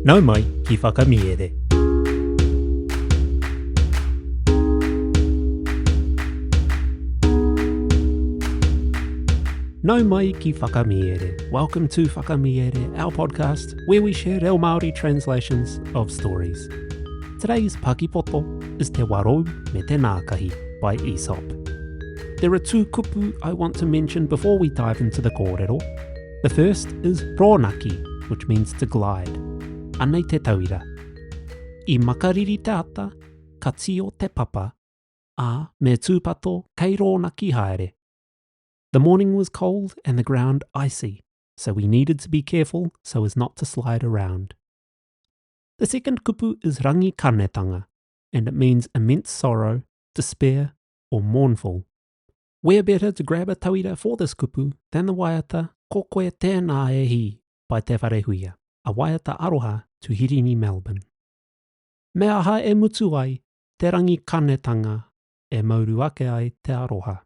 Nau mai ki whakamiere. Nau mai ki whakamiere. Welcome to Whakamiere, our podcast where we share our Māori translations of stories. Today's Paki Poto is Te Warou me Te Nākahi by Aesop. There are two kupu I want to mention before we dive into the kōrero. The first is ronaki, which means to glide. Anei te tauira. I makariri te ata, ka tio te papa, a me tūpato kei ronaki haere. The morning was cold and the ground icy, so we needed to be careful so as not to slide around. The second kupu is rangi kanetanga, and it means immense sorrow, despair, or mournful. Where better to grab a tauira for this kupu than the waiata Kokoe tēnā e hi by Te Wharehuia, a waiata aroha to Hirini, Melbourne. Me aha e mutu ai, te rangi kanetanga e mauru ake ai te aroha.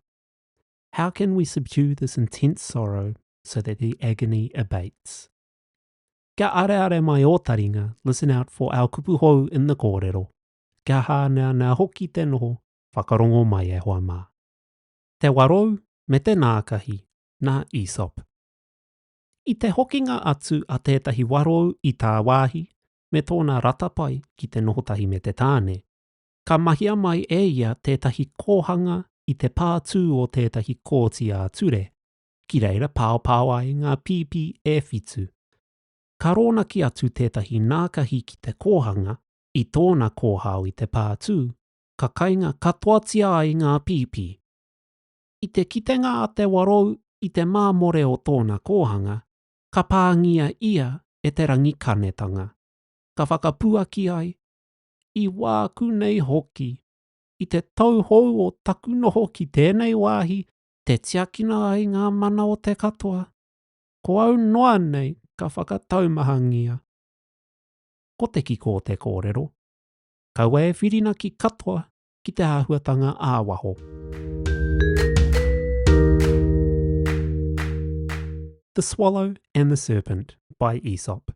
How can we subdue this intense sorrow so that the agony abates? Kia are mai o taringa, listen out for our kupu hou in the kōrero. Kia hānea nā hoki te noho, whakarongo mai e hoa mā. Te Warou me Te Nākahi, nā Aesop. I te hokinga atu a tētahi warou i tā wāhi, me tōna ratapai ki te nohotahi me te tāne, ka mahia mai e ia tētahi kōhanga i te pātū o tētahi kōti a ture, ki reira pāopāo ai ngā pipi e whitu. Ka ronaki atu tētahi nākahi ki te kōhanga, i tōna kōhao i te pātū, ka kainga katoatia ai ngā pipi. I te kitenga a te warou i te māmore o tōna kōhanga, ka pāngia ia e te rangi kanetanga. Ka whakapuaki ai, i wāku nei hoki. I te tauhou o taku noho ki tēnei wāhi, te tiakina ai ngā mana o te katoa. Ko au noa nei ka whakataumahangia. Ko te kiko o te kōrero. Kaua e whirina ki katoa ki te āhuatanga āwaho. The Swallow and the Serpent by Aesop.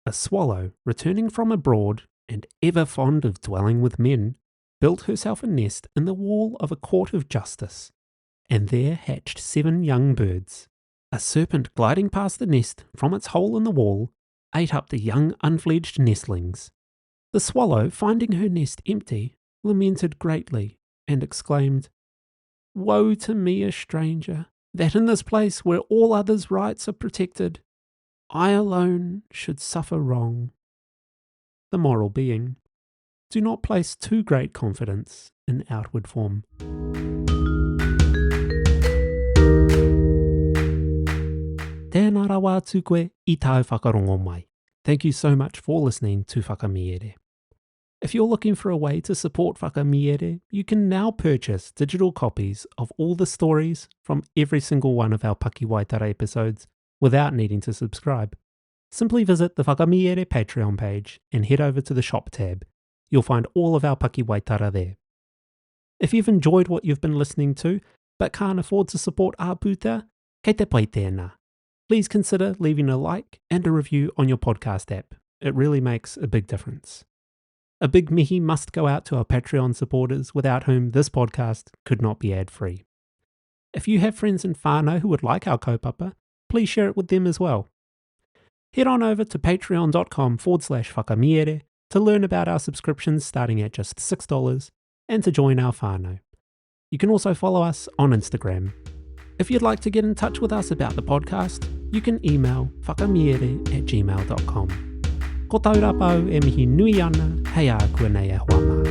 A swallow, returning from abroad, and ever fond of dwelling with men, built herself a nest in the wall of a court of justice, and there hatched 7 young birds. A serpent gliding past the nest from its hole in the wall ate up the young unfledged nestlings. The swallow, finding her nest empty, lamented greatly, and exclaimed, "Woe to me, a stranger, that in this place where all others' rights are protected, I alone should suffer wrong." The moral being: do not place too great confidence in outward form. Tēnā rawa atu koe I tāu whakarongo mai. Thank you so much for listening to Whakamiere. If you're looking for a way to support Whakamiere, you can now purchase digital copies of all the stories from every single one of our Paki Waitara episodes without needing to subscribe. Simply visit the Whakamiere Patreon page and head over to the shop tab. You'll find all of our Paki Waitara there. If you've enjoyed what you've been listening to, but can't afford to support our puta, kei te pai tēnā. Please consider leaving a like and a review on your podcast app. It really makes a big difference. A big mihi must go out to our Patreon supporters without whom this podcast could not be ad-free. If you have friends in whānau who would like our kaupapa, please share it with them as well. Head on over to patreon.com/whakamiere to learn about our subscriptions starting at just $6 and to join our whānau. You can also follow us on Instagram. If you'd like to get in touch with us about the podcast, you can email whakamiere@gmail.com. Ko taurapa au e mihi nui ana, hei a kua nei e hoa mā.